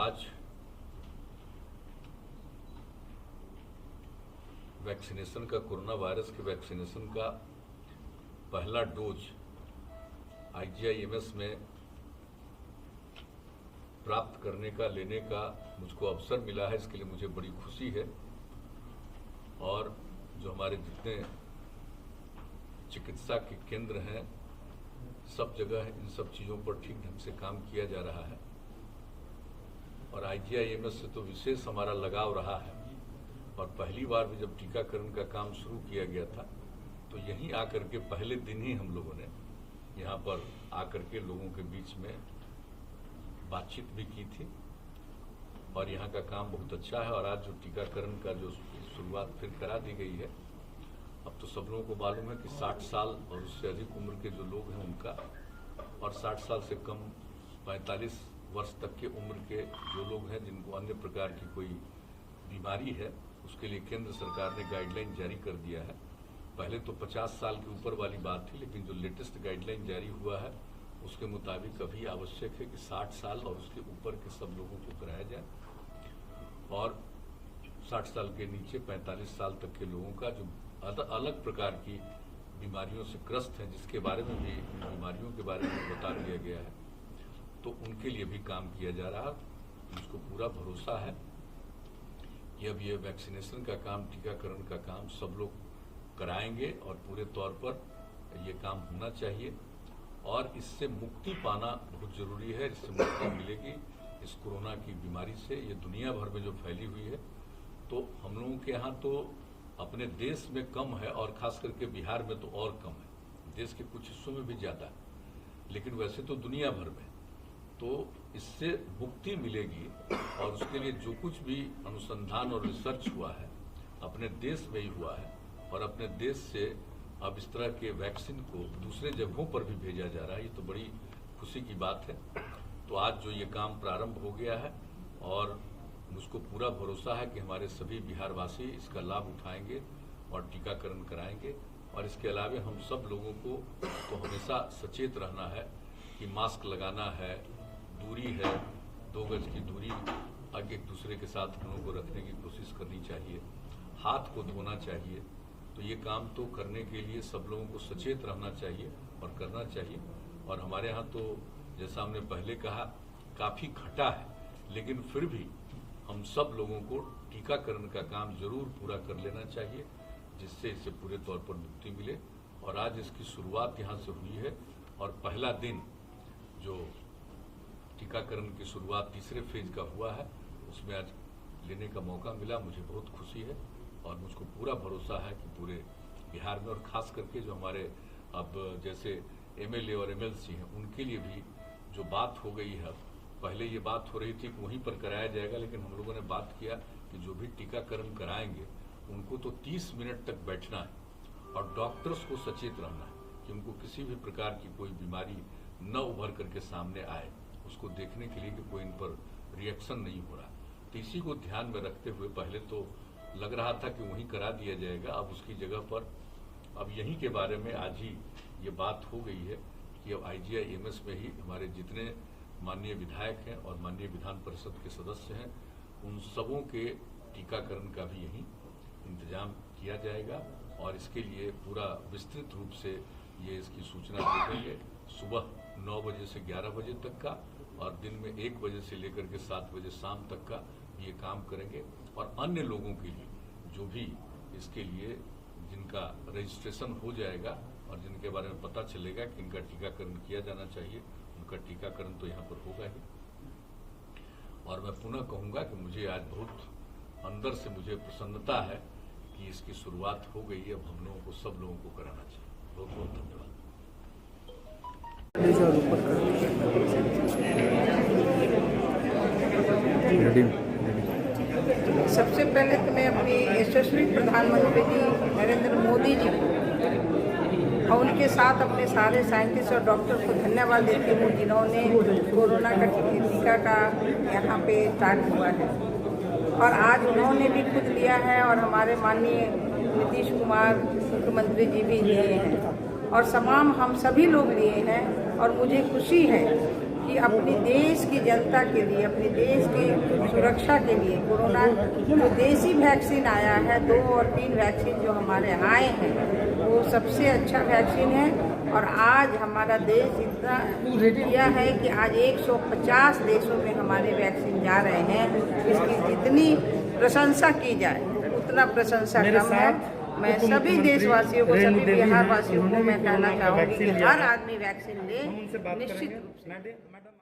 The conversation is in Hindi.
आज वैक्सीनेशन का, कोरोना वायरस के वैक्सीनेशन का पहला डोज IGI-MS में प्राप्त करने का, लेने का मुझको अवसर मिला है। इसके लिए मुझे बड़ी खुशी है। और जो हमारे जितने चिकित्सा के केंद्र हैं, सब जगह इन सब चीज़ों पर ठीक ढंग से काम किया जा रहा है। और IGI-MS से तो विशेष हमारा लगाव रहा है। और पहली बार भी जब टीकाकरण का काम शुरू किया गया था तो यहीं आकर के पहले दिन ही हम लोगों ने यहाँ पर आकर के लोगों के बीच में बातचीत भी की थी। और यहाँ का काम बहुत अच्छा है। और आज जो टीकाकरण का जो शुरुआत फिर करा दी गई है, अब तो सब लोगों को मालूम है कि 60 साल और उससे अधिक उम्र के जो लोग हैं उनका, और 60 साल से कम 45 वर्ष तक के उम्र के जो लोग हैं जिनको अन्य प्रकार की कोई बीमारी है, उसके लिए केंद्र सरकार ने गाइडलाइन जारी कर दिया है। पहले तो 50 साल के ऊपर वाली बात थी, लेकिन जो लेटेस्ट गाइडलाइन जारी हुआ है उसके मुताबिक अभी आवश्यक है कि 60 साल और उसके ऊपर के सब लोगों को कराया जाए। और 60 साल के नीचे 45 साल तक के लोगों का जो अलग प्रकार की बीमारियों से ग्रस्त हैं, जिसके बारे में भी, बीमारियों के बारे में बता दिया गया है, तो उनके लिए भी काम किया जा रहा है। मुझको पूरा भरोसा है कि अब ये वैक्सीनेशन का काम, टीकाकरण का काम सब लोग कराएंगे और पूरे तौर पर ये काम होना चाहिए। और इससे मुक्ति पाना बहुत जरूरी है। इससे मुक्ति मिलेगी इस कोरोना की बीमारी से। ये दुनिया भर में जो फैली हुई है, तो हम लोगों के यहाँ तो अपने देश में कम है, और खास करके बिहार में तो और कम है। देश के कुछ हिस्सों में भी ज़्यादा है, लेकिन वैसे तो दुनिया भर में। तो इससे मुक्ति मिलेगी। और उसके लिए जो कुछ भी अनुसंधान और रिसर्च हुआ है अपने देश में ही हुआ है, और अपने देश से अब इस तरह के वैक्सीन को दूसरे जगहों पर भी भेजा जा रहा है। ये तो बड़ी खुशी की बात है। तो आज जो ये काम प्रारंभ हो गया है, और मुझको पूरा भरोसा है कि हमारे सभी बिहारवासी इसका लाभ उठाएंगे और टीकाकरण कराएंगे। और इसके अलावा हम सब लोगों को तो हमेशा सचेत रहना है कि मास्क लगाना है, दूरी है, 2 गज की दूरी एक दूसरे के साथ हम लोगों को रखने की कोशिश करनी चाहिए, हाथ को धोना चाहिए। तो ये काम तो करने के लिए सब लोगों को सचेत रहना चाहिए और करना चाहिए। और हमारे यहाँ तो जैसा हमने पहले कहा, काफ़ी घटा है, लेकिन फिर भी हम सब लोगों को टीकाकरण का काम जरूर पूरा कर लेना चाहिए, जिससे इसे पूरे तौर पर मुक्ति मिले। और आज इसकी शुरुआत यहाँ से हुई है। और पहला दिन जो टीकाकरण की शुरुआत तीसरे फेज का हुआ है, उसमें आज लेने का मौका मिला। मुझे बहुत खुशी है। और मुझको पूरा भरोसा है कि पूरे बिहार में, और ख़ास करके जो हमारे अब जैसे MLA और MLC हैं, उनके लिए भी जो बात हो गई है, पहले ये बात हो रही थी कि वहीं पर कराया जाएगा, लेकिन हम लोगों ने बात किया कि जो भी टीकाकरण कराएंगे उनको तो 30 मिनट तक बैठना है, और डॉक्टर्स को सचेत रहना है कि उनको किसी भी प्रकार की कोई बीमारी न उभर करके सामने आए, उसको देखने के लिए कि कोई इन पर रिएक्शन नहीं हो रहा। तो इसी को ध्यान में रखते हुए पहले तो लग रहा था कि वहीं करा दिया जाएगा, अब उसकी जगह पर अब यहीं के बारे में आज ही ये बात हो गई है कि अब IGI-MS में ही हमारे जितने माननीय विधायक हैं और माननीय विधान परिषद के सदस्य हैं, उन सबों के टीकाकरण का भी यहीं इंतजाम किया जाएगा। और इसके लिए पूरा विस्तृत रूप से ये इसकी सूचना दी गई है। सुबह 9 बजे से 11 बजे तक का, और दिन में 1 बजे से लेकर के 7 बजे शाम तक का ये काम करेंगे। और अन्य लोगों के लिए जो भी इसके लिए जिनका रजिस्ट्रेशन हो जाएगा और जिनके बारे में पता चलेगा कि इनका टीकाकरण किया जाना चाहिए, उनका टीकाकरण तो यहाँ पर होगा ही। और मैं पुनः कहूँगा कि मुझे आज बहुत अंदर से मुझे प्रसन्नता है कि इसकी शुरुआत हो गई है। अब हम लोगों को, सब लोगों को कराना चाहिए। बहुत बहुत धन्यवाद। सबसे पहले तो मैं अपनी यशस्वी प्रधानमंत्री जी नरेंद्र मोदी जी को और उनके साथ अपने सारे साइंटिस्ट और डॉक्टर को धन्यवाद देती हूँ, जिन्होंने कोरोना का टीका का यहाँ पे स्टार्ट हुआ है। और आज उन्होंने भी खुद लिया है, और हमारे माननीय नीतीश कुमार मुख्यमंत्री जी भी लिए हैं, और तमाम हम सभी लोग लिए हैं। और मुझे खुशी है कि अपनी देश की जनता के लिए, अपनी देश की सुरक्षा के लिए कोरोना जो देसी वैक्सीन आया है, 2 और 3 वैक्सीन जो हमारे आए हैं वो सबसे अच्छा वैक्सीन है। और आज हमारा देश इतना किया है कि आज 150 देशों में हमारे वैक्सीन जा रहे हैं। इसकी जितनी प्रशंसा की जाए उतना प्रशंसा कम है। मैं सभी देशवासियों को, सभी बिहार वासियों को मैं कहना चाहूँगी कि हर आदमी वैक्सीन ले, निश्चित रूप से।